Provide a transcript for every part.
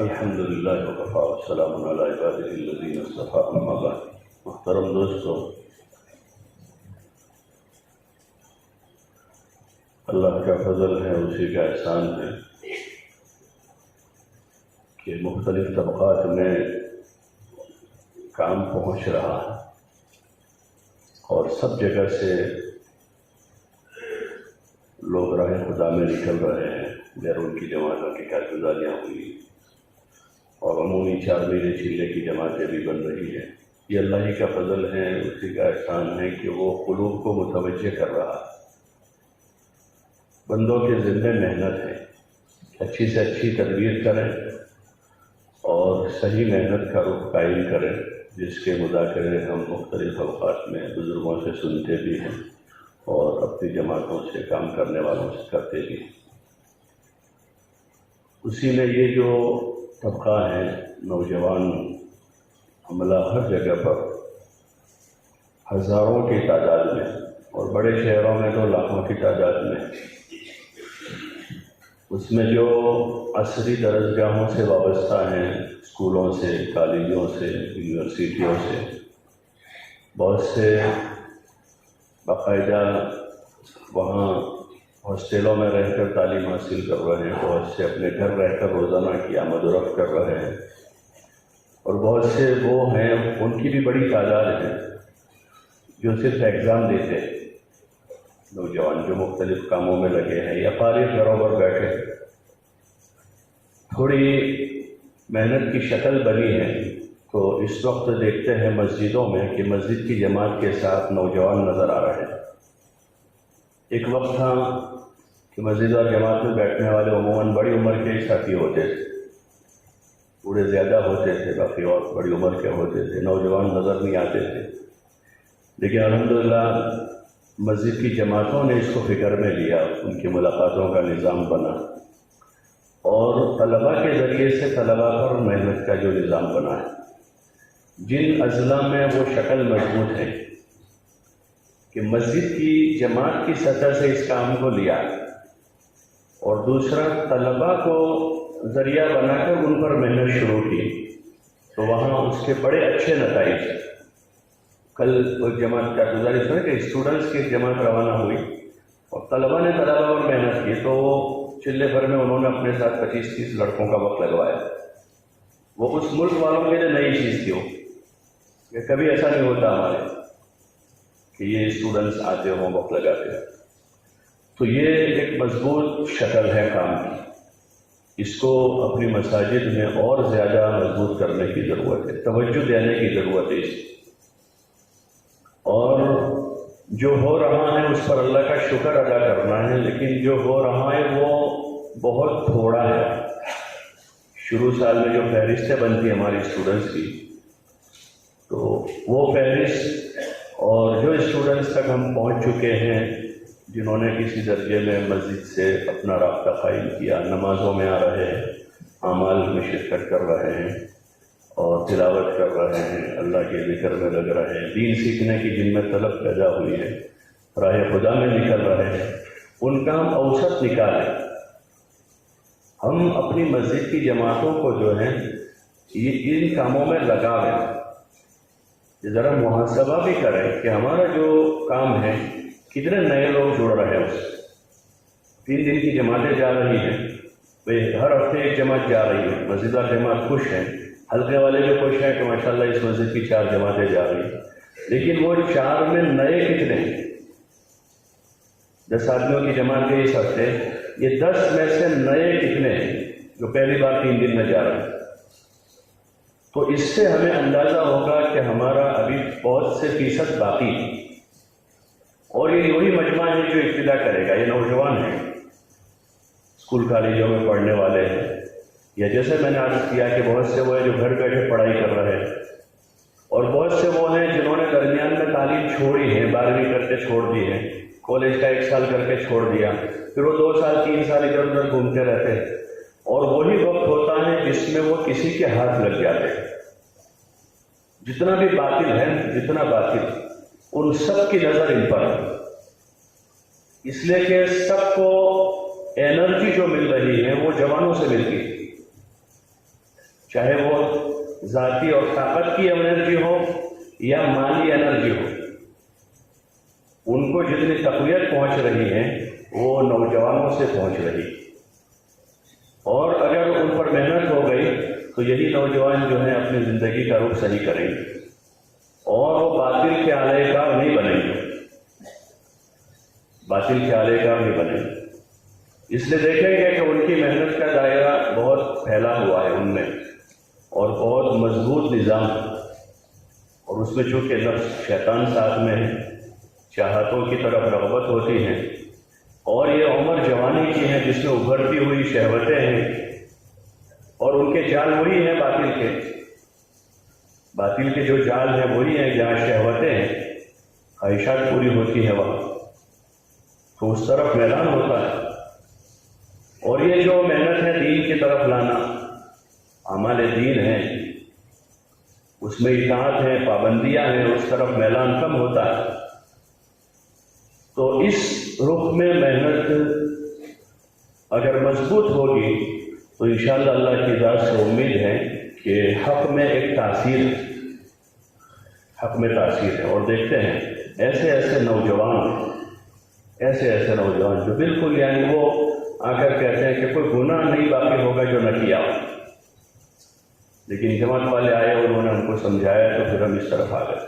الحمد للہ وکفیٰ والسلام علی عبادہ الذین اصطفیٰ اما بعد۔ محترم دوستو، اللہ کا فضل ہے، اسی کا احسان ہے کہ مختلف طبقات میں کام پہنچ رہا ہے اور سب جگہ سے لوگ راہ خدا میں نکل رہے ہیں۔ بیرون کی جماعتوں کی کارگزاریاں ہوئی اور عمومی 4 مہینے چلے کی جماعتیں بھی بن رہی ہیں۔ یہ اللہ ہی کا فضل ہے، اسی کا احسان ہے کہ وہ قلوب کو متوجہ کر رہا ہے۔ بندوں کے ذمے محنت ہے، اچھی سے اچھی تدبیر کریں اور صحیح محنت کا رخ قائم کریں، جس کے مذاکرے ہم مختلف اوقات میں بزرگوں سے سنتے بھی ہیں اور اپنی جماعتوں سے کام کرنے والوں سے کرتے بھی ہیں۔ اسی میں یہ جو طبقہ ہے، نوجوان عملہ ہر جگہ پر ہزاروں کی تعداد میں اور بڑے شہروں میں تو لاکھوں کی تعداد میں، اس میں جو عصری درسگاہوں سے وابستہ ہیں، اسکولوں سے، کالجوں سے، یونیورسٹیوں سے، بہت سے باقاعدہ وہاں ہاسٹلوں میں رہ کر تعلیم حاصل کر رہے ہیں، بہت سے اپنے گھر رہ کر روزانہ کی آمد و رفت کر رہے ہیں، اور بہت سے وہ ہیں، ان کی بھی بڑی تعداد ہے جو صرف ایگزام دیتے ہیں۔ نوجوان جو مختلف کاموں میں لگے ہیں یا فارغ گھروں پر بیٹھے، تھوڑی محنت کی شکل بنی ہے تو اس وقت دیکھتے ہیں مسجدوں میں کہ مسجد کی جماعت کے ساتھ نوجوان نظر آ رہے ہیں۔ ایک وقت تھا کہ مسجد اور جماعت میں بیٹھنے والے عموماً بڑی عمر کے ہی ساتھی ہوتے تھے، بوڑھے زیادہ ہوتے تھے، باقی اور بڑی عمر کے ہوتے تھے، نوجوان نظر نہیں آتے تھے۔ لیکن الحمدللہ مسجد کی جماعتوں نے اس کو فکر میں لیا، ان کی ملاقاتوں کا نظام بنا اور طلباء کے ذریعے سے طلباء پر محنت کا جو نظام بنا ہے، جن اضلاع میں وہ شکل مضبوط ہے کہ مسجد کی جماعت کی سطح سے اس کام کو لیا، اور دوسرا طلباء کو ذریعہ بنا کر ان پر محنت شروع کی، تو وہاں اس کے بڑے اچھے نتائج۔ کل ایک جماعت کا گزارش ہے کہ اسٹوڈنٹس کی جماعت روانہ ہوئی اور طلباء نے طلباء پر محنت کی، تو وہ چلے بھر میں انہوں نے اپنے ساتھ 25-30 لڑکوں کا وقت لگوایا۔ وہ اس ملک والوں کے لیے نئی چیز تھی، کہ کبھی ایسا نہیں ہوتا ہمارے کہ یہ اسٹوڈنٹس آتے ہوں وقت لگاتے ہیں۔ تو یہ ایک مضبوط شکل ہے کام کی، اس کو اپنی مساجد میں اور زیادہ مضبوط کرنے کی ضرورت ہے، توجہ دینے کی ضرورت ہے اس کی، اور جو ہو رہا ہے اس پر اللہ کا شکر ادا کرنا ہے، لیکن جو ہو رہا ہے وہ بہت تھوڑا ہے۔ شروع سال میں جو فہرستیں بنتی ہیں ہماری اسٹوڈنٹس کی، تو وہ فہرست اور جو اسٹوڈنٹس تک ہم پہنچ چکے ہیں، جنہوں نے کسی درجے میں مسجد سے اپنا رابطہ قائم کیا، نمازوں میں آ رہے ہیں، اعمال میں شرکت کر رہے ہیں اور تلاوت کر رہے ہیں، اللہ کے ذکر میں لگ رہے ہیں، دین سیکھنے کی جن میں طلب پیدا ہوئی ہے، راہ خدا میں نکل رہے ہیں، ان کا ہم اوسط نکالیں۔ ہم اپنی مسجد کی جماعتوں کو جو ہے ان کاموں میں لگاویں، ذرا محاسبہ بھی کریں کہ ہمارا جو کام ہے کتنے نئے لوگ جڑ رہے ہیں۔ اس 3 دن کی جماعتیں جا رہی ہیں، ہر ہفتے ایک جماعت جا رہی ہے، مسجد اور جماعت خوش ہیں، حلقے والے جو خوش ہیں کہ ماشاءاللہ اس مسجد کی 4 جماعتیں جا رہی ہیں، لیکن وہ 4 میں نئے کتنے ہیں؟ 10 آدمیوں کی جماعت گئی اس ہفتے، یہ 10 میں سے نئے کتنے ہیں جو پہلی بار 3 دن میں جا رہے ہیں؟ تو اس سے ہمیں اندازہ ہوگا کہ ہمارا ابھی بہت سے فیصد باقی ہے، اور یہ وہی مجمع ہے جو ابتدا کرے گا۔ یہ نوجوان ہیں، اسکول کالجوں میں پڑھنے والے ہیں، یا جیسے میں نے عرض کیا کہ بہت سے وہ ہیں جو گھر بیٹھے پڑھائی کر رہے ہیں، اور بہت سے وہ ہیں جنہوں نے درمیان میں تعلیم چھوڑی ہے، 12ویں کر کے چھوڑ دی ہے، کالج کا 1 سال کر کے چھوڑ دیا، پھر وہ 2 سال 3 سال ادھر ادھر گھومتے رہتے ہیں، اور وہی وقت ہوتا ہے جس میں وہ کسی کے ہاتھ لگ جاتے ہیں۔ جتنا بھی باطل ہے، جتنا باطل، ان سب کی نظر ان پر ہے، اس لیے کہ سب کو انرجی جو مل رہی ہے وہ جوانوں سے ملتی ہے۔ چاہے وہ ذاتی اور طاقت کی انرجی ہو یا مالی انرجی ہو، ان کو جتنی تقویت پہنچ رہی ہے وہ نوجوانوں سے پہنچ رہی، اور اگر ان پر محنت ہو گئی تو یہی نوجوان جو ہیں اپنی زندگی کا رخ صحیح کریں گے اور وہ باطل کے آلے کار نہیں بنیں گے، باطل کے آلے کار نہیں بنیں گے۔ اس لیے دیکھیں گے کہ ان کی محنت کا دائرہ بہت پھیلا ہوا ہے ان میں، اور بہت مضبوط نظام ہے، اور اس میں چونکہ نفس شیطان ساتھ میں ہے، چاہتوں کی طرف رغبت ہوتی ہے، اور یہ عمر جوانی کی ہے جس میں ابھرتی ہوئی شہوتیں ہیں، اور ان کے جال وہی ہیں باطل کے جو جال ہیں وہی ہیں جہاں شہوتیں ہیں، خواہشات پوری ہوتی ہیں وہاں، تو اس طرف میدان ہوتا ہے۔ اور یہ جو محنت ہے دین کی طرف لانا، اعمال دین ہیں، اس میں اطاعت ہیں، پابندیاں ہیں، اس طرف میدان کم ہوتا ہے۔ تو اس رخ میں محنت اگر مضبوط ہوگی تو انشاءاللہ اللہ کی ذات سے امید ہے کہ حق میں ایک تاثیر ہے، اور دیکھتے ہیں ایسے ایسے نوجوان جو بالکل یعنی وہ آ کر کہتے ہیں کہ کوئی گناہ نہیں باقی ہوگا جو نہ کیا ہو، لیکن جماعت والے آئے اور انہوں نے ہم کو سمجھایا تو پھر ہم اس طرف آ گئے۔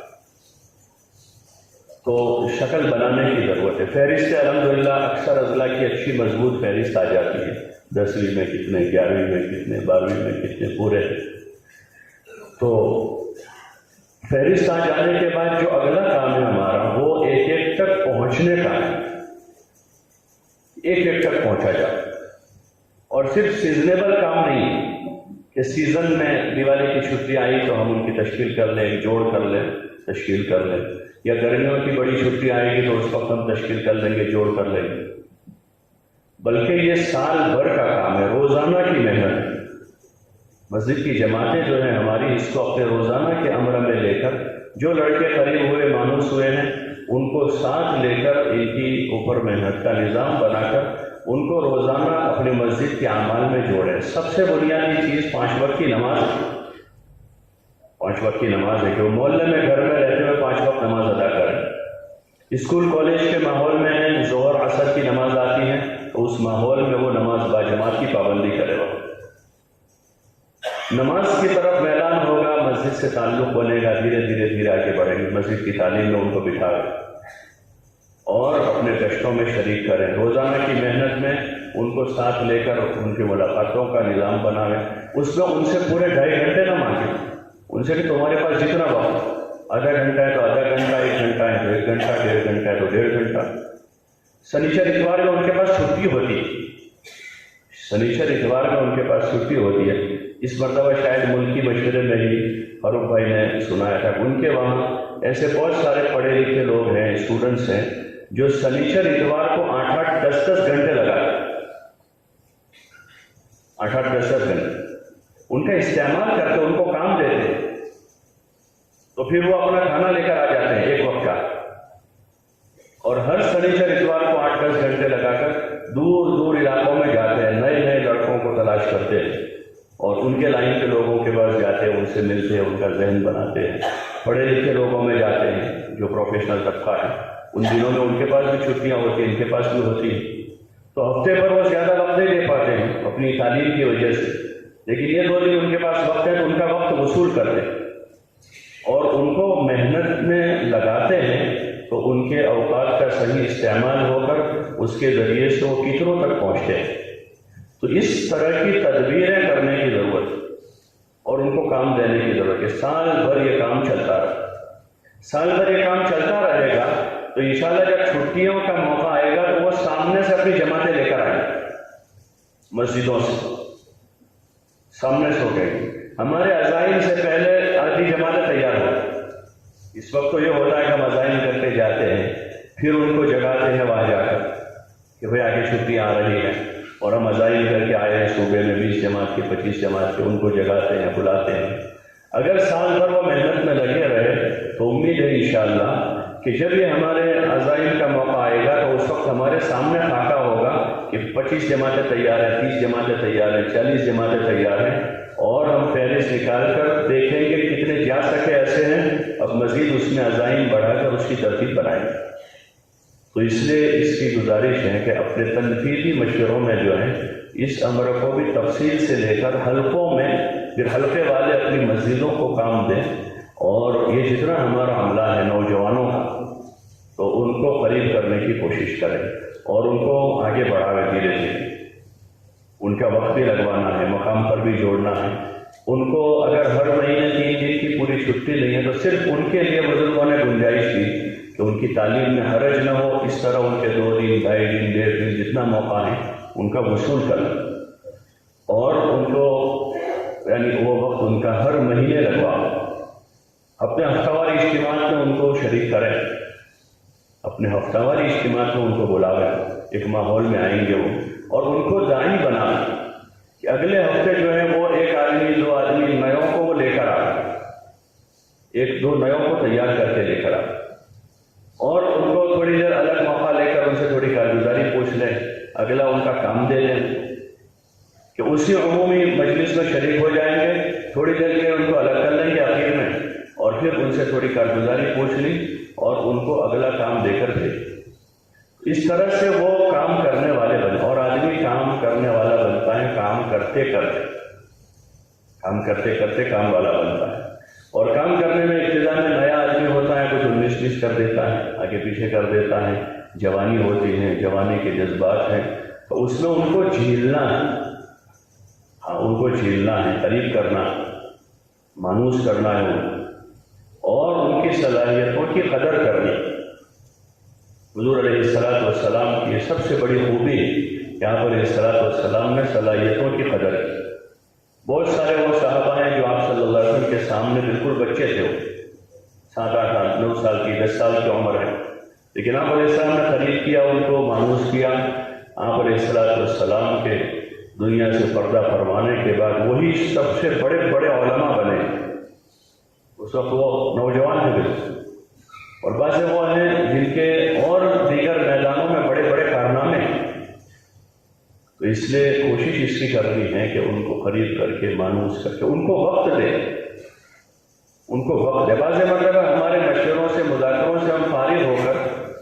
تو شکل بنانے کی ضرورت ہے۔ فہرست الحمدللہ اکثر اضلاع کی اچھی مضبوط فہرست آ جاتی ہے، 10ویں میں کتنے، 11ویں میں کتنے، 12ویں میں کتنے پورے۔ تو فہرست آ جانے کے بعد جو اگلا کام ہے ہمارا وہ ایک ایک تک پہنچنے کا ہے، ایک ایک تک پہنچا جائے، اور صرف سیزنیبل کام نہیں کہ سیزن میں دیوالی کی چھٹی آئی تو ہم ان کی تشکیل کر لیں، جوڑ کر لیں، تشکیل کر لیں، یا گرمیوں کی بڑی چھٹی آئے گی تو اس وقت ہم تشکیل کر لیں گے، جوڑ کر لیں گے، بلکہ یہ سال بھر کا کام ہے، روزانہ کی محنت ہے۔ مسجد کی جماعتیں جو ہیں ہماری اس کو اپنے روزانہ کے امر میں لے کر، جو لڑکے قریب ہوئے، مانوس ہوئے ہیں، ان کو ساتھ لے کر ان کی اوپر محنت کا نظام بنا کر ان کو روزانہ اپنے مسجد کے اعمال میں جوڑیں۔ سب سے بنیادی چیز 5 وقت کی نماز ہے، 5 وقت کی نماز ہے کہ وہ محلے میں گھر میں رہتے ہوئے 5 وقت نماز ادا کریں۔ اسکول کالج کے ماحول میں ظہر عصر کی نماز آتی ہے تو اس ماحول میں وہ نماز باجماعت کی پابندی کرے گا، نماز کی طرف میدان ہوگا، مسجد سے تعلق بنے گا، دھیرے دھیرے آگے بڑھیں گے، مسجد کی تعلیم میں ان کو بٹھائیں اور اپنے گشتوں میں شریک کریں، روزانہ کی محنت میں ان کو ساتھ لے کر ان کی ملاقاتوں کا نظام بنائیں۔ اس میں ان سے پورے 2.5 گھنٹے نہ مانگیں، ان سے کہ تمہارے پاس جتنا وقت، آدھا گھنٹہ ہے تو آدھا گھنٹہ، 1 گھنٹہ ہے تو 1 گھنٹہ، 1.5 گھنٹہ ہے تو 1.5 گھنٹہ۔ سنیچر اتوار میں ان کے پاس چھٹی ہوتی ہے، سنیچر اتوار میں ان کے پاس چھٹی ہوتی ہے۔ اس مرتبہ شاید ملکی مشورے میں ہی فاروق بھائی نے سنایا تھا، ان کے وہاں ایسے بہت سارے پڑھے لکھے لوگ ہیں، اسٹوڈنٹس ہیں، جو سنیچر اتوار کو 8-8 10-10 گھنٹے لگاتے، 8-8 10-10 گھنٹے ان کا استعمال کرتے، ان کو کام دیتے، تو پھر وہ اپنا کھانا لے کر آ جاتے ہیں 1 وقت کا، اور ہر سنیچر اتوار کو 8-10 گھنٹے لگا کر دور دور علاقوں میں جاتے ہیں، نئے نئے لڑکوں کو تلاش کرتے ہیں اور ان کے لائن کے لوگوں کے پاس جاتے ہیں، ان سے ملتے ہیں، ان کا ذہن بناتے ہیں۔ پڑھے لکھے لوگوں میں جاتے ہیں جو پروفیشنل طبقہ ہے، ان دنوں میں ان کے پاس بھی چھٹیاں ہوتی ہیں، ان کے پاس بھی ہوتی ہیں، تو ہفتے پر وہ زیادہ وقت نہیں دے پاتے ہیں اپنی تعلیم کی وجہ سے، لیکن یہ 2 دن ان کے پاس وقت ہے تو ان کا وقت وصول کرتے ہیں اور ان کو محنت میں لگاتے ہیں، تو ان کے اوقات کا صحیح استعمال ہو کر اس کے ذریعے سے وہ کتنوں تک پہنچتے ہیں۔ تو اس طرح کی تدبیریں کرنے کی ضرورت ہے اور ان کو کام دینے کی ضرورت ہے۔ سال بھر یہ کام چلتا رہے گا تو انشاءاللہ جب چھٹیوں کا موقع آئے گا تو وہ سامنے سے اپنی جماعتیں لے کر آئیں گے، مسجدوں سے سامنے سے ہو گئے۔ ہمارے عزائم سے پہلے آدھی جماعتیں تیار ہو، اس وقت تو یہ ہوتا ہے کہ ہم عزائم کر کے جاتے ہیں، پھر ان کو جگاتے ہیں وہاں جا کر کہ بھئی آگے چھٹی آ رہی ہے، اور ہم عزائم کر کے آئے ہیں صوبے میں 20 جماعت کے 25 جماعت کے، ان کو جگاتے ہیں، بلاتے ہیں۔ اگر سال بھر وہ محنت میں لگے رہے تو امید ہے انشاءاللہ کہ جب یہ ہمارے عزائم کا موقع آئے گا تو اس وقت ہمارے سامنے خاکہ ہوگا کہ 25 جماعتیں تیار ہیں، 30 جماعتیں تیار ہیں، 40 جماعتیں تیار ہیں، اور ہم فہرست فہرست نکال کر دیکھیں کہ کتنے جا سکے ایسے ہیں، اب مزید اس میں عزائم بڑھا کر اس کی ترتیب بنائیں۔ تو اس لیے اس کی گزارش ہے کہ اپنے تنفیذی مشوروں میں جو ہے اس امر کو بھی تفصیل سے لے کر حلقوں میں، پھر حلقے والے اپنی مسجدوں کو کام دیں، اور یہ جتنا ہمارا عملہ ہے نوجوانوں کا، تو ان کو قریب کرنے کی کوشش کریں اور ان کو آگے بڑھاوے دھیرے دھیرے۔ ان کا وقت بھی لگوانا ہے، مقام پر بھی جوڑنا ہے۔ ان کو اگر ہر مہینے 3 دن کی پوری چھٹی نہیں ہے تو صرف ان کے لیے بزرگوں نے گنجائش کی کہ ان کی تعلیم میں حرج نہ ہو، اس طرح ان کے 2 دن، 2.5 دن، 1.5 دن جتنا موقع ہے ان کا وصول کرنا، اور ان کو یعنی وہ وقت ان کا ہر مہینے لگواؤ۔ اپنے ہفتہ واری اجتماعات میں ان کو شریک کریں، اپنے ہفتہ واری اجتماعات میں ان کو بلاویں، ایک ماحول میں آئیں گے وہ، اور ان کو داعی بنائیں کہ اگلے ہفتے جو ہے وہ 1 آدمی 2 آدمی نئوں کو وہ لے کر آئے، 1-2 نئوں کو تیار کر کے لے کر آئے، اور ان کو تھوڑی دیر الگ موقع لے کر ان سے تھوڑی کارگزاری پوچھ لیں، اگلا ان کا کام دے دیں کہ اسی عمومی مجلس میں شریک ہو جائیں گے، تھوڑی دیر کے ان کو الگ کر لیں گے آخر میں، اور پھر ان سے تھوڑی کارگزاری پوچھ لی اور ان کو اگلا کام دے کر دے۔ اس طرح سے وہ کام کرنے والے بن، اور آدمی کام کرنے والا بنتا ہے کام کرتے کرتے، کام کرتے کرتے کام والا بنتا ہے۔ اور کام کرنے میں ابتدا میں نیا آدمی ہوتا ہے، کچھ 19-20 کر دیتا ہے، آگے پیچھے کر دیتا ہے، جوانی ہوتی ہے، جوانی کے جذبات ہیں، تو اس میں ان کو جھیلنا ہے، ہاں ان کو جھیلنا ہے، قریب کرنا، مانوس کرنا ہے ان کو، اور ان کی صلاحیتوں کی قدر کرنی۔ حضور علیہ السلام کی یہ سب سے بڑی خوبی ہے کہ آپ علیہ السلام نے صلاحیتوں کی قدر کی۔ بہت سارے وہ صحابہ ہیں جو آپ صلی اللہ علیہ وسلم کے سامنے بالکل بچے تھے، وہ 7-8 9 سال کی 10 سال کی عمر ہے، لیکن آپ علیہ السلام نے قریب کیا، ان کو مانوس کیا۔ آپ علیہ السلام کے دنیا سے پردہ فرمانے کے بعد وہی سب سے بڑے بڑے علماء بنے۔ اس وقت وہ نوجوان تھے بالکل، اور بعض وہ ہیں جن کے اور دیگر میدانوں میں بڑے بڑے کارنامے ہیں۔ تو اس لیے کوشش اس کی کرنی ہے کہ ان کو قریب کر کے، مانوس کر کے، ان کو وقت دے، ان کو وقت دے۔ بعض مرتبہ ہمارے مشوروں سے، مذاکروں سے ہم فارغ ہو کر،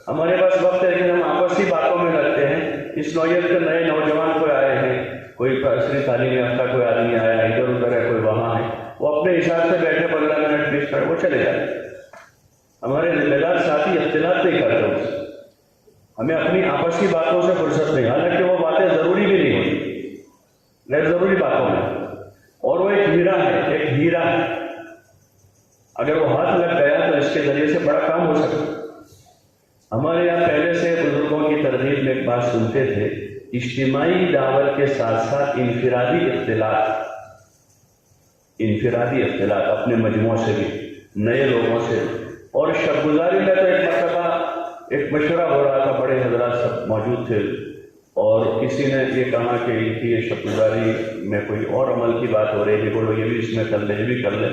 ہمارے پاس وقت ہے کہ ہم آپسی باتوں میں لگتے ہیں۔ اس نوعیت کے نئے نوجوان کوئی آئے ہیں، کوئی عصری تعلیم یافتہ کوئی آدمی آیا ہے، ادھر ادھر ہے، کوئی وہاں ہے، وہ اپنے حساب سے بیٹھے 15 منٹ 20 منٹ وہ چلے جائیں۔ ہمارے ذمہ دار ساتھی اختلاط نہیں کرتے اس سے، ہمیں اپنی آپسی باتوں سے فرصت نہیں، حالانکہ وہ باتیں ضروری بھی نہیں ہوتی، غیر ضروری باتوں میں، اور وہ ایک ہیرا ہے، ایک ہیرا ہے، اگر وہ ہاتھ لگ گیا تو اس کے ذریعے سے بڑا کام ہو سکتا۔ ہمارے یہاں پہلے سے بزرگوں کی ترغیب میں ایک بات سنتے تھے، اجتماعی دعوت کے ساتھ ساتھ انفرادی اختلاط، انفرادی اختلاط اپنے مجموعوں سے بھی، نئے لوگوں سے۔ اور شب گزاری میں تو ایک مرتبہ ایک مشورہ ہو رہا تھا، بڑے حضرات سب موجود تھے، اور کسی نے یہ کہا کہ ان کی یہ شب گزاری میں کوئی اور عمل کی بات ہو رہی ہے، بولو یہ بھی اس میں کر لیں، یہ بھی کر لیں۔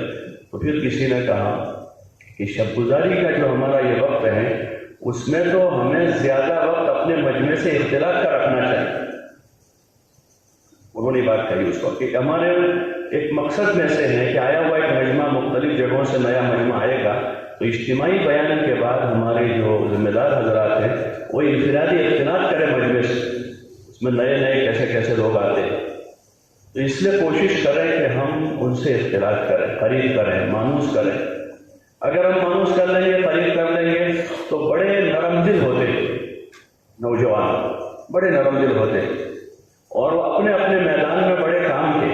تو پھر کسی نے کہا کہ شب گزاری کا جو ہمارا یہ وقت ہے، اس میں تو ہمیں زیادہ وقت اپنے مجمع سے اختلاط کا رکھنا چاہیے۔ انہوں نے بات کہی اس وقت کہ ہمارے ایک مقصد میں سے ہے کہ آیا ہوا ایک مجمع مختلف جگہوں سے نیا مجمع آئے گا، تو اجتماعی بیان کے بعد ہمارے جو ذمہ دار حضرات ہیں وہ انفرادی اختلاط کریں مجمع سے، اس میں نئے نئے کیسے کیسے لوگ آتے ہیں۔ تو اس لیے کوشش کریں کہ ہم ان سے اختلاط کریں، قریب کریں، مانوس کریں۔ اگر ہم مانوس کر لیں گے، قریب کر لیں گے، تو بڑے نرم دل ہوتے نوجوان، بڑے نرم دل ہوتے، اور وہ اپنے اپنے میدان میں بڑے کام کے،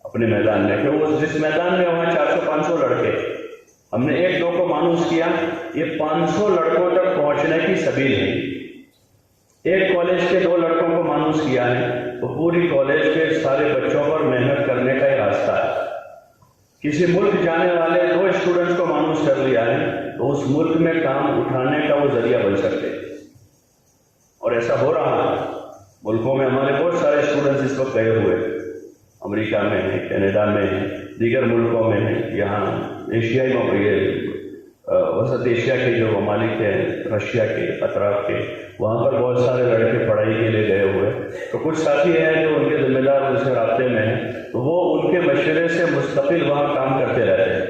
اپنے میدان میں، کہ وہ جس میدان میں وہاں 400-500 لڑکے، ہم نے 1-2 کو مانوس کیا، یہ 500 لڑکوں تک پہنچنے کی سبیل ہے۔ ایک کالج کے 2 لڑکوں کو مانوس کیا ہے تو پوری کالج کے سارے بچوں پر محنت کرنے کا یہ راستہ ہے۔ کسی ملک جانے والے 2 اسٹوڈنٹس کو مانوس کر لیا ہے تو اس ملک میں کام اٹھانے کا وہ ذریعہ بن سکتے ہیں، اور ایسا ہو رہا ہے۔ ملکوں میں ہمارے بہت سارے اسٹوڈنٹس اس وقت گئے ہوئے، امریکہ میں ہیں، کینیڈا میں ہیں، دیگر ملکوں میں ہیں، یہاں ایشیائی وسط ایشیا کے جو ممالک ہیں، رشیا کے اطراف کے، وہاں پر بہت سارے لڑکے پڑھائی کے لیے گئے ہوئے۔ تو کچھ ساتھی ہیں جو ان کے ذمہ دار ان سے رابطے میں ہیں، تو وہ ان کے مشورے سے مستقل وہاں کام کرتے رہتے ہیں،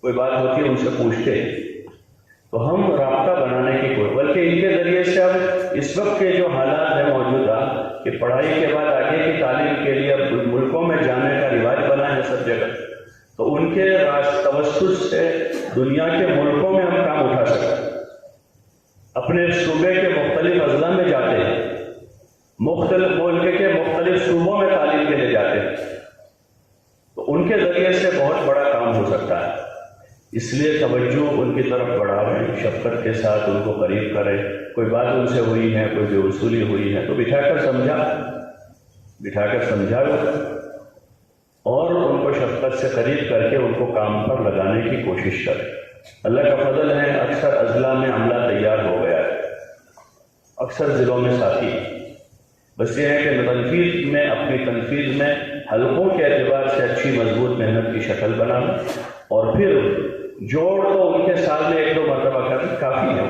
کوئی بات ہوتی ہے ان سے پوچھتے ہیں، تو ہم رابطہ بنانے کی کوئی، بلکہ ان کے ذریعے سے اب اس وقت کے جو حالات ہیں موجودہ کہ پڑھائی کے بعد آگے کی تعلیم کے لیے اب ملکوں میں جانے کا رواج بنا ہے سب جگہ، تو ان کے توسط سے دنیا کے ملکوں میں ہم کام اٹھا سکتے، اپنے صوبے کے مختلف اضلاع میں جاتے ہیں، مختلف ملک کے مختلف صوبوں میں تعلیم کے لیے جاتے ہیں، تو ان کے ذریعے سے بہت بڑا کام ہو سکتا ہے۔ اس لیے توجہ ان کی طرف بڑھاویں، شفقت کے ساتھ ان کو قریب کریں، کوئی بات ان سے ہوئی ہے، کوئی بے وصولی ہوئی ہے تو بٹھا کر سمجھاؤ اور ان کو شفقت سے قریب کر کے ان کو کام پر لگانے کی کوشش کریں۔ اللہ کا فضل ہے، اکثر اضلاع میں عملہ تیار ہو گیا ہے، اکثر ضلعوں میں ساتھی، بس یہ ہے کہ اپنی تنفیذ میں حلقوں کے اعتبار سے اچھی مضبوط محنت کی شکل بنانا، اور پھر جوڑ تو ان کے سال میں 1-2 مرتبہ کرنا کافی ہے،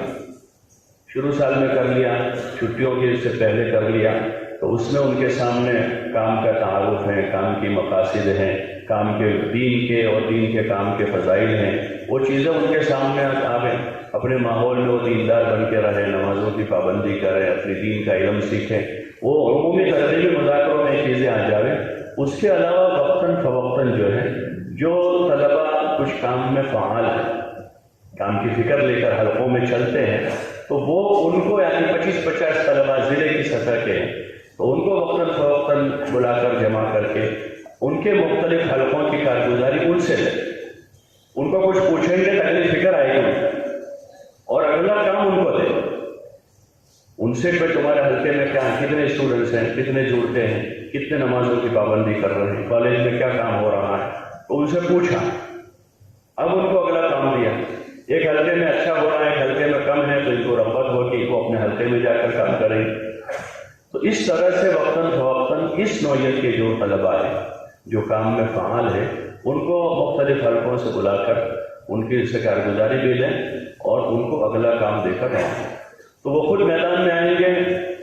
شروع سال میں کر لیا، چھٹیوں کے سے پہلے کر لیا، تو اس میں ان کے سامنے کام کا تعارف ہے، کام کی مقاصد ہیں، کام کے دین کے اور دین کے کام کے فضائل ہیں، وہ چیزیں ان کے سامنے آویں، اپنے ماحول میں وہ دیندار بن کے رہیں، نمازوں کی پابندی کریں، اپنے دین کا علم سیکھیں، وہ عمومی تقریبی مذاکروں میں چیزیں آ جاویں۔ اس کے علاوہ وقتاً فوقتاً جو طلبہ کچھ کام میں فعال ہیں، کام کی فکر لے کر حلقوں میں چلتے ہیں، تو وہ ان کو 25-50 طلبہ ضلع کی سطح کے ہیں، تو ان کو وقتاً فوقتاً بلا کر جمع کر کے ان کے مختلف حلقوں کی کارگزاری ان سے لیں، ان کو کچھ پوچھیں گے، تکلیف فکر آئے گی، اور اگلا کام ان کو دیں، ان سے کہ تمہارے حلقے میں کتنے اسٹوڈنٹس ہیں، کتنے جڑتے ہیں، کتنے نمازوں کی پابندی کر رہے ہیں، کالج میں کیا کام ہو رہا ہے، تو ان سے پوچھا، اب ان کو اگلا کام دیا، ایک حلقے میں اچھا ہو رہا ہے، ایک حلقے میں کم ہے، تو ان کو رغبت ہو کہ وہ اپنے حلقے میں جا کر کام کریں۔ تو اس طرح سے وقتاً فوقتاً اس نوعیت کے جو طلباء ہیں جو کام میں فعال ہیں، ان کو مختلف حلقوں سے بلا کر ان کی سے کارگزاری بھی لیں اور ان کو اگلا کام دے کر آئیں، تو وہ خود میدان میں آئیں گے،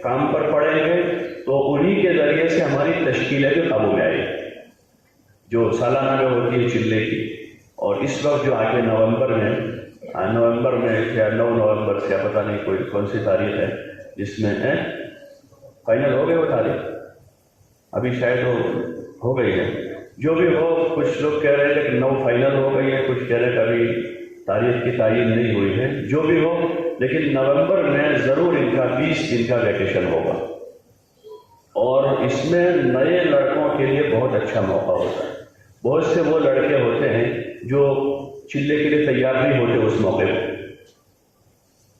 کام پر پڑیں گے، تو انہی کے ذریعے سے ہماری تشکیلیں بھی قابو میں آئی جو سالانہ میں ہوتی ہے چلے کی، اور اس وقت جو آگے نومبر میں یا 9 نومبر سے پتہ نہیں کون سی تاریخ ہے جس میں فائنل ہو گئے، وہ تاریخ ابھی شاید ہو گئی ہے، جو بھی ہو، کچھ لوگ کہہ رہے تھے کہ 9 فائنل ہو گئی ہے، کچھ کہہ رہے کہ ابھی تاریخ کی تعین نہیں ہوئی ہے، جو بھی ہو، لیکن نومبر میں ضرور ان کا 20 دن کا ویکیشن ہوگا، اور اس میں نئے لڑکوں کے لیے بہت اچھا موقع ہوتا ہے۔ بہت سے وہ لڑکے ہوتے ہیں جو چلے کے لیے تیار نہیں ہوتے اس موقع پہ،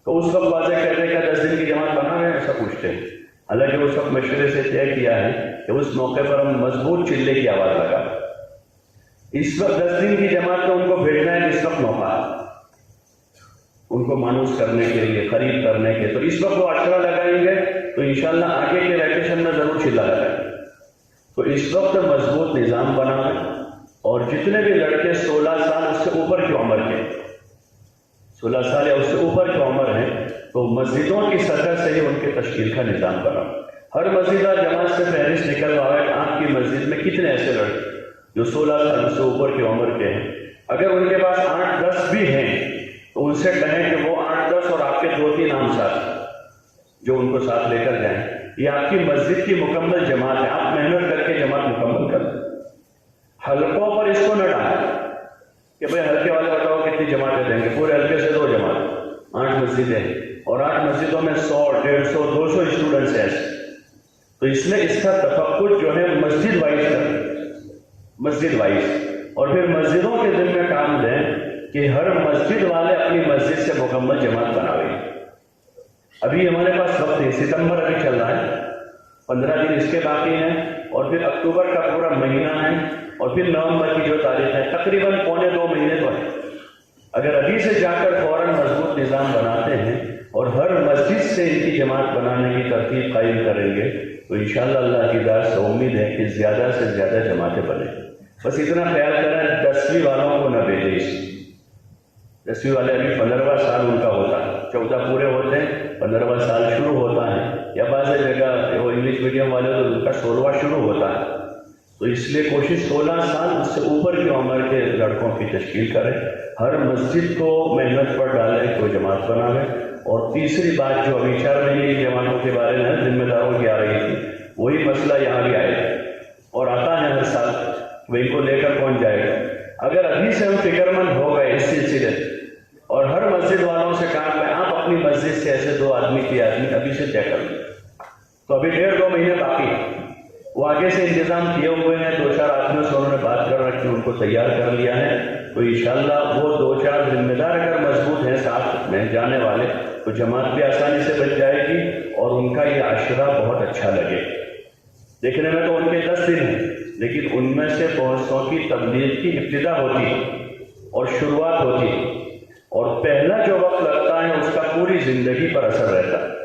تو اس وقت واضح کہتے ہیں کہ 10 دن کی جماعت بنا ہے، ایسا پوچھتے ہیں، حالانکہ اس وقت مشورے سے طے کیا ہے کہ اس موقع پر ہم مضبوط چلے کی آواز لگا، اس وقت 10 دن کی جماعت کو ان کو بھیجنا ہے، اس وقت موقع ہے ان کو مانوس کرنے کے لیے، خرید کرنے کے، تو اس وقت وہ 18 لگائیں گے تو انشاءاللہ آگے کے ویکیشن میں ضرور چلا لگائیں گے۔ تو اس وقت مضبوط نظام بنائیں، اور جتنے بھی لڑکے 16 سال اس سے اوپر کی عمر کے، 16 سال یا اس سے اوپر کی عمر ہیں، تو مسجدوں کی سطح سے ہی ان کے تشکیل کا نظام بنا، ہر مسجدہ جماعت سے فہرست نکلواوے کہ آپ کی مسجد میں کتنے ایسے لڑکے جو 16 سال سے اوپر کی عمر کے ہیں، اگر ان کے پاس 8-10 بھی ہیں تو ان سے کہیں کہ وہ 8-10 اور آپ کے 2-3 عام ساتھ جو ان کو ساتھ لے کر جائیں، یہ آپ کی مسجد کی مکمل جماعت ہے، آپ محنت کر کے جماعت مکمل کر دیں، حلقوں پر اس کو نہ ڈالیں کہ بھائی حلقے والے بتاؤ کتنی جماعتیں دیں گے، پورے حلقے سے 2 جماعت، 8 مسجدیں، اور 8 مسجدوں میں 100, 150, 200 اسٹوڈنٹس ہیں، تو اس میں اس کا تفقد جو ہے مسجد وائز، اور پھر مسجدوں کے ذمہ کام دیں کہ ہر مسجد والے اپنی مسجد سے مکمل جماعت بناویں۔ ابھی ہمارے پاس وقت ہے، ستمبر ابھی چل رہا ہے، 15 دن اس کے باقی ہیں، اور پھر اکتوبر کا پورا مہینہ ہے، اور پھر نومبر کی جو تاریخ ہے، تقریباً 1.25 مہینے تو ہے۔ اگر ابھی سے جا کر فوراً مضبوط نظام بناتے ہیں اور ہر مسجد سے ان کی جماعت بنانے کی ترتیب قائم کریں گے تو انشاءاللہ اللہ کی ذات سے امید ہے کہ زیادہ سے زیادہ جماعتیں بنیں۔ بس اتنا خیال کریں 10ویں والوں کو نہ بھیجیں، اس 10ویں والے ابھی 15واں سال ان کا ہوتا ہے، 14 پورے ہوتے ہیں، 15واں سال شروع ہوتا ہے، یا بعض جگہ وہ انگلش میڈیم والے تو ان کا 16واں شروع ہوتا ہے، تو اس لیے کوشش 16 سال اس سے اوپر کی عمر کے لڑکوں کی تشکیل کریں، ہر مسجد کو محنت پر ڈالیں، کوئی جماعت بناویں۔ اور تیسری بات جو ابھی 4 مہینے کی جماعتوں کے بارے میں ذمہ داروں کی آ رہی تھی، وہی مسئلہ یہاں بھی آئے گا اور آتا ہے ہر سال، وہ ان کو لے کر پہنچ جائے گا۔ اگر ابھی سے ہم فکر مند ہو گئے اس سلسلے اور ہر مسجد والوں سے کہا کہ آپ اپنی مسجد سے ایسے 2 آدمی 3 آدمی ابھی سے طے کر لیں، تو ابھی 1.5-2 مہینے باقی ہیں، وہ آگے سے انتظام کیے ہوئے ہیں، 2-4 آدمیوں سے انہوں نے بات کر رکھی، ان کو تیار کر لیا ہے، تو انشاءاللہ وہ 2-4 ذمہ دار اگر مضبوط ہیں ساتھ میں جانے والے تو جماعت بھی آسانی سے بن جائے گی اور ان کا یہ عشرہ بہت اچھا لگے۔ دیکھنے میں تو ان کے 10 دن ہیں، لیکن ان میں سے بہتوں کی تبلیغ کی ابتدا ہوتی اور شروعات ہوتی، اور پہلا جو وقت لگتا ہے اس کا پوری زندگی پر اثر رہتا ہے۔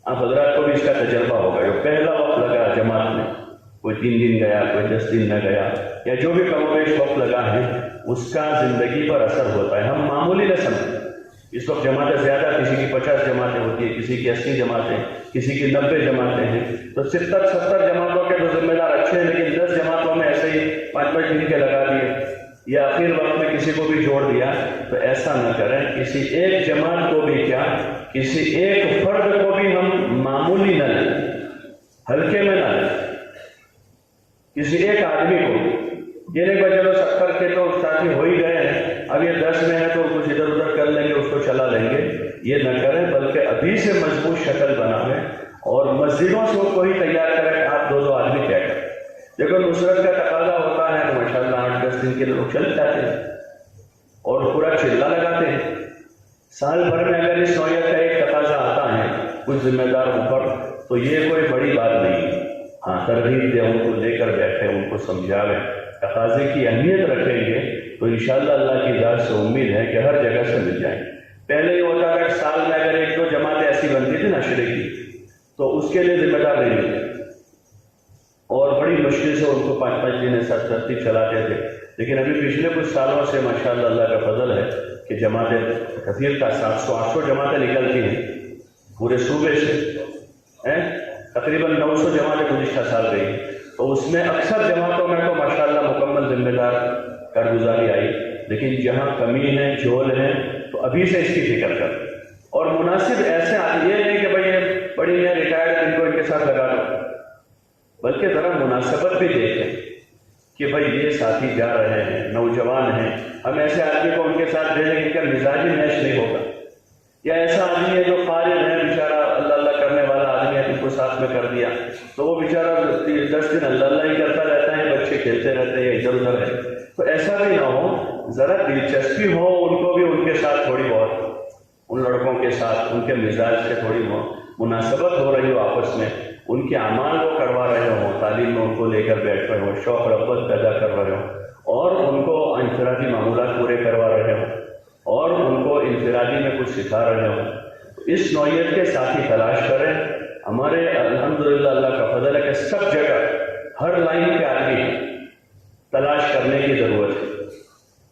آپ حضرات کو بھی اس کا تجربہ ہوگا، جو پہلا وقت لگا جماعت میں، کوئی 3 دن گیا، کوئی 10 دن نہ گیا، یا جو بھی کم و بیش وقت لگا ہے اس کا زندگی پر اثر ہوتا ہے۔ ہم معمولی نہ سمجھیں، اس وقت جماعتیں زیادہ، کسی کی 50 جماعتیں ہوتی ہیں، کسی کی 80 جماعتیں، کسی کی 90 جماعتیں ہیں، تو 70 جماعتوں کے تو ذمہ دار اچھے ہیں، لیکن 10 جماعتوں میں ایسے ہی 5 دن کے لگا دیے یا آخر وقت میں کسی کو بھی جوڑ دیا، تو ایسا نہ کریں۔ کسی ایک جماعت کو بھی کیا، کسی ایک فرد کو بھی ہم معمولی نہ لیں، ہلکے میں نہ لیں، کسی ایک آدمی کو یہ نہیں کہ چلو 70 کے تو ساتھی ہو ہی گئے ہیں، اب یہ 10 میں ہے تو کچھ ادھر ادھر کر لیں گے، اس کو چلا لیں گے، یہ نہ کریں، بلکہ ابھی سے مضبوط شکل بناویں اور مسجدوں سے کو ہی تیار کریں۔ آپ 2 آدمی طے کریں، دیکھو نصرت کا تقاضا ہوتا ہے تو ماشاءاللہ 8-10 دن کے لوگ چل جاتے ہیں اور پورا چلہ لگاتے ہیں۔ سال بھر میں اگر اس نوعیت کا ایک تقاضا آتا ہے کچھ ذمہ دار اوپر، تو یہ کوئی بڑی بات نہیں ہے۔ ہاں ترغیب دیں، ان کو لے کر بیٹھیں، ان کو سمجھاویں، تقاضے کی اہمیت رکھیں گے تو انشاءاللہ اللہ کی ذات سے امید ہے کہ ہر جگہ سے مل جائیں۔ پہلے یہ ہوتا تھا کہ سال میں اگر 1-2 جماعتیں ایسی بنتی تھی عشرے کی، تو اس کے لیے ذمہ دار نہیں ملتے اور بڑی مشکل سے ان کو 5-5 دن ساتھ ترتیب چلاتے تھے۔ لیکن ابھی پچھلے کچھ سالوں سے ماشاءاللہ اللہ کا فضل ہے کہ جماعتیں کثیر کا 700-800 جماعتیں نکلتی ہیں پورے صوبے سے، تقریباً 900 جماعتیں گزشتہ سال گئی، تو اس میں اکثر جماعتوں میں تو ماشاءاللہ مکمل ذمہ دار کارگزاری آئی، لیکن جہاں کمی ہے، جھول ہے، تو ابھی سے اس کی فکر کر اور مناسب ایسے یہ نہیں کہ بھائی یہ بڑی میاں ریٹائرڈ ان کو ان کے ساتھ لگا دو، بلکہ ذرا مناسبت بھی دیکھیں کہ بھائی یہ ساتھی جا رہے ہیں، نوجوان ہیں، ہم ایسے آدمی کو ان کے ساتھ بھیجیں کہ ان کا مزاجی میچ نہیں ہوگا، یا ایسا آدمی ہے جو فارغ ہے بیچارہ، اللہ اللہ کرنے والا آدمی ہے، ان کو ساتھ میں کر دیا تو وہ بیچارہ 10 دن اللہ اللہ ہی کرتا رہتا ہے، بچے کھیلتے رہتے ہیں ادھر ادھر ہے، تو ایسا بھی نہ ہو، ذرا دلچسپی ہو ان کو بھی، ان کے ساتھ تھوڑی بہت، ان لڑکوں کے ساتھ ان کے مزاج سے تھوڑی مناسبت ہو رہی ہو آپس میں، ان کے اعمال کو کروا رہے ہوں، تعلیم میں ان کو لے کر بیٹھ رہے ہوں، شوق رغبت پیدا کر رہے ہوں اور ان کو انفرادی معمولات پورے کروا رہے ہوں اور ان کو انفرادی میں کچھ سکھا رہے ہوں، اس نوعیت کے ساتھی تلاش کریں۔ ہمارے الحمدللہ اللہ کا فضل ہے کہ سب جگہ ہر لائن کے آدمی تلاش کرنے کی ضرورت ہے۔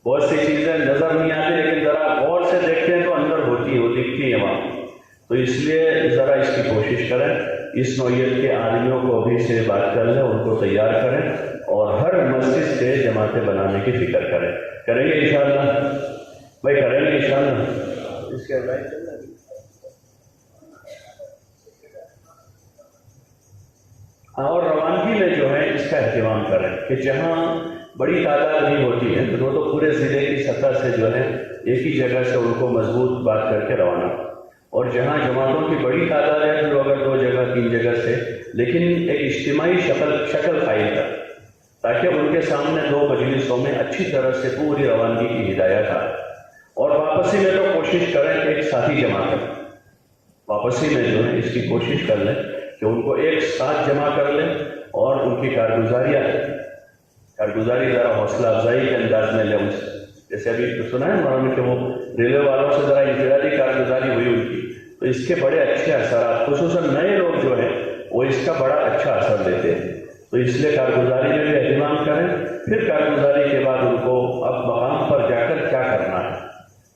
بہت سی چیزیں نظر نہیں آتی لیکن ذرا غور سے دیکھتے ہیں تو اندر ہوتی ہے، وہ دکھتی ہے وہاں، تو اس لیے ذرا اس کی کوشش کریں، اس نوعیت کے آدمیوں کو ابھی سے بات کر لیں، ان کو تیار کریں اور ہر مسجد سے جماعتیں بنانے کی فکر کریں گے انشاءاللہ بھائی، کریں گے انشاءاللہ۔ اس کے بعد اور روانگی میں جو ہے اس کا اہتمام کریں کہ جہاں بڑی تعداد نہیں ہوتی ہے تو وہ تو پورے ضلع کی سطح سے جو ہے ایک ہی جگہ سے ان کو مضبوط بات کر کے روانہ، اور جہاں جماعتوں کی بڑی تعداد ہے تو اگر 2 جگہ 3 جگہ سے، لیکن ایک اجتماعی شکل قائم کر تاکہ ان کے سامنے 2 مجلسوں میں اچھی طرح سے پوری روانگی کی ہدایت آئے، اور واپسی میں تو کوشش کریں کہ ایک ساتھی جمع کریں، واپسی میں جو ہے اس کی کوشش کر لیں کہ ان کو ایک ساتھ جمع کر لیں اور ان کی کارگزاری ذرا حوصلہ افزائی کے انداز میں لیں ان سے، جیسے ابھی سنا ہے انہوں نے کہ وہ ریلوے والوں سے ذرا انفرادی کارگزاری ہوئی ان کی، تو اس کے بڑے اچھے اثرات، خصوصاً نئے لوگ جو ہیں وہ اس کا بڑا اچھا اثر دیتے ہیں، تو اس لیے کارگزاری میں بھی اہتمام کریں۔ پھر کارگزاری کے بعد ان کو اب مقام پر جا کر کیا کرنا ہے،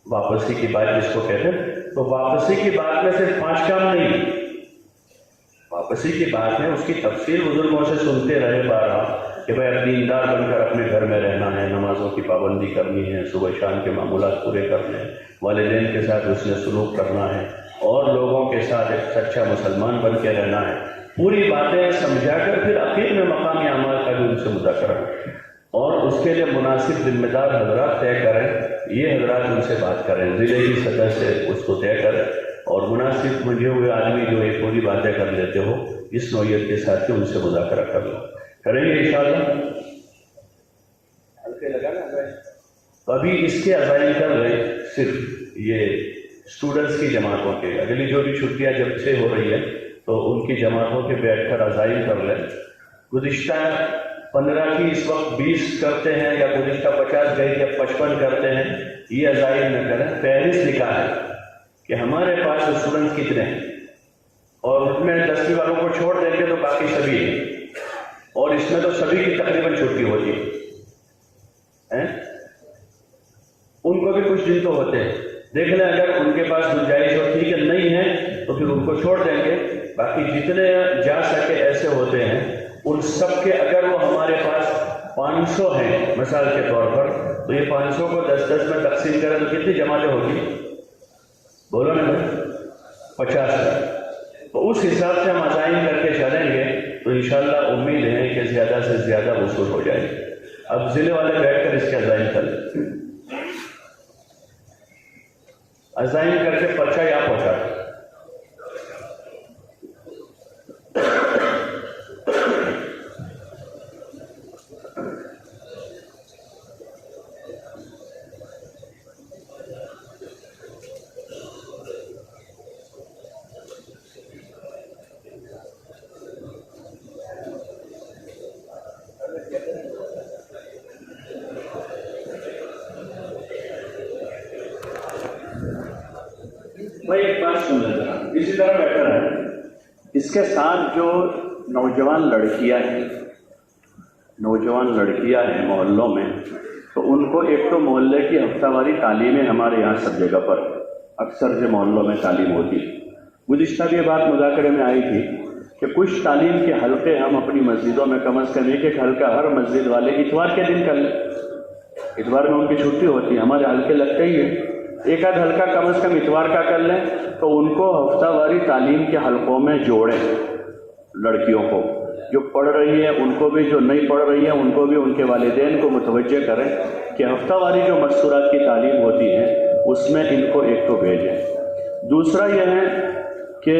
واپسی کی بات جس کو کہتے ہیں، تو واپسی کی بات میں صرف 5 کام نہیں، واپسی کی بات ہے اس کی تفصیل بزرگوں سے سنتے رہے بارہ، کہ بھائی اب دیندار بن کر اپنے گھر میں رہنا ہے، نمازوں کی پابندی کرنی ہے، صبح شام کے معمولات پورے کرنے ہیں، والدین کے ساتھ حسن سلوک کرنا ہے، اور لوگوں کے ساتھ ایک سچا مسلمان بن کے رہنا ہے، پوری باتیں سمجھا کر پھر اخیر میں مقامی اعمال کا بھی ان سے مذاکرہ اور اس کے لیے مناسب ذمہ دار حضرات طے کریں. یہ حضرات ان سے بات کریں، ضلع کی سطح سے اس کو طے کریں، اور مناسب منجے ہوئے آدمی جو یہ پوری باتیں کر لیتے ہو اس نوعیت کے ساتھ ان سے مذاکرہ کریں گے انشاءاللہ. ہلکے لگانا ہے. تو ابھی اس کے عزائم کر رہے صرف یہ اسٹوڈنٹس کی جماعتوں کے، اگلی جو بھی چھٹیاں جب سے ہو رہی ہے تو ان کی جماعتوں کے بیٹھ کر عزائم کر لیں. گزشتہ 15 کی اس وقت 20 کرتے ہیں، یا گزشتہ 50 گئی یا 55 کرتے ہیں، یہ عزائم نہ کریں. فہرست لکھا ہے کہ ہمارے پاس اسٹوڈنٹ کتنے ہیں، اور اس میں 10 والوں کو چھوڑ دیں گے تو باقی سبھی ہیں، اور اس میں تو سبھی کی تقریباً چھٹی ہوتی ہے. ان کو بھی کچھ دن تو ہوتے ہیں، دیکھ لیں اگر ان کے پاس گنجائش ہو ٹھیک ہے، نہیں ہے تو پھر ان کو چھوڑ دیں گے. باقی جتنے جا سکے ایسے ہوتے ہیں ان سب کے، اگر وہ ہمارے پاس 500 ہیں مثال کے طور پر، تو یہ 500 کو 10-10 میں تقسیم کریں تو کتنی جماعتیں ہوگی؟ بولو نا 50. تو اس حساب سے ہم عزائم کر کے چلیں گے تو انشاءاللہ امید ہے کہ زیادہ سے زیادہ وصول ہو جائے گی. اب ضلع والے بیٹھ کر اس کے عزائم کر لیں، عزائم کر کے پرچہ یہاں پہنچا. بھائی ایک بات سن لیں ذرا، اسی طرح بیٹھا ہے. اس کے ساتھ جو نوجوان لڑکیاں ہیں محلوں میں، تو ان کو ایک تو محلے کی ہفتہ واری تعلیمیں ہمارے یہاں سب جگہ پر اکثر جو محلوں میں تعلیم ہوتی ہے. گزشتہ بھی یہ بات مذاکرے میں آئی تھی کہ کچھ تعلیم کے حلقے ہم اپنی مسجدوں میں کم از کم ایک حلقہ ہر مسجد والے اتوار کے دن کر لیں. اتوار میں ان کی چھٹی ہوتی ہے، ہمارے حلقے لگتے ہی ہیں، ایک آدھ حلقہ کم از کم اتوار کا کر لیں تو ان کو ہفتہ واری تعلیم کے حلقوں میں جوڑیں. لڑکیوں کو جو پڑھ رہی ہے ان کو بھی، جو نہیں پڑھ رہی ہے ان کو بھی، ان کے والدین کو متوجہ کریں کہ ہفتہ واری جو مستورات کی تعلیم ہوتی ہے اس میں ان کو ایک تو بھیجیں. دوسرا یہ ہے کہ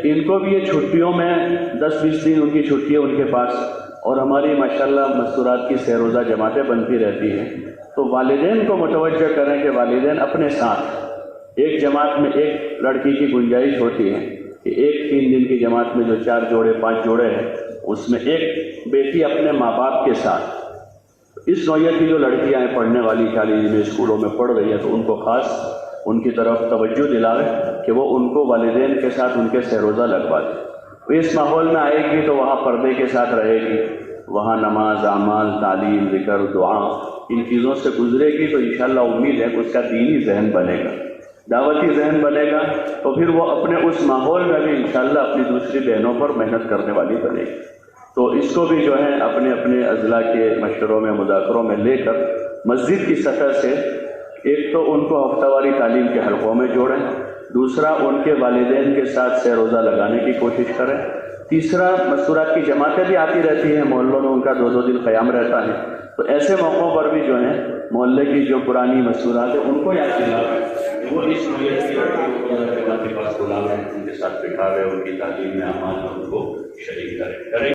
ان کو بھی یہ چھٹیوں میں 10-20 دن ان کی چھٹی ہے ان کے پاس، اور ہماری ماشاءاللہ مستورات کی سہ روزہ جماعتیں بنتی رہتی ہیں، تو والدین کو متوجہ کریں کہ والدین اپنے ساتھ ایک جماعت میں ایک لڑکی کی گنجائش ہوتی ہے کہ ایک 3 دن کی جماعت میں جو 4 جوڑے 5 جوڑے ہیں اس میں ایک بیٹی اپنے ماں باپ کے ساتھ، اس نوعیت کی جو لڑکیاں ہیں پڑھنے والی کالج میں اسکولوں میں پڑھ رہی ہیں تو ان کو خاص ان کی طرف توجہ دلاوے کہ وہ ان کو والدین کے ساتھ ان کے سہ روزہ لگوا دیں. وہ اس ماحول میں آئے گی تو وہاں پردے کے ساتھ رہے گی، وہاں نماز، اعمال، تعلیم، ذکر، دعا، ان چیزوں سے گزرے گی تو انشاءاللہ امید ہے کہ اس کا دینی ذہن بنے گا، دعوتی ذہن بنے گا، تو پھر وہ اپنے اس ماحول میں بھی انشاءاللہ اپنی دوسری بہنوں پر محنت کرنے والی بنے گی. تو اس کو بھی جو ہے اپنے اپنے اضلاع کے مشوروں میں مذاکروں میں لے کر مسجد کی سطح سے ایک تو ان کو ہفتہ واری تعلیم کے حلقوں میں جوڑیں، دوسرا ان کے والدین کے ساتھ سہ روزہ لگانے کی کوشش کریں، تیسرا مستورات کی جماعتیں بھی آتی رہتی ہیں محلوں میں، ان کا 2-2 دن قیام رہتا ہے، تو ایسے موقعوں پر بھی جو ہے محلے کی جو پرانی مستورات ہیں ان کو یاد دلاویں وہ اس نوعیت کی لڑکیوں کے پاس بلاویں، ان کے ساتھ بٹھاویں، ان کی تعلیم میں اعمال ان کو شریک کریں.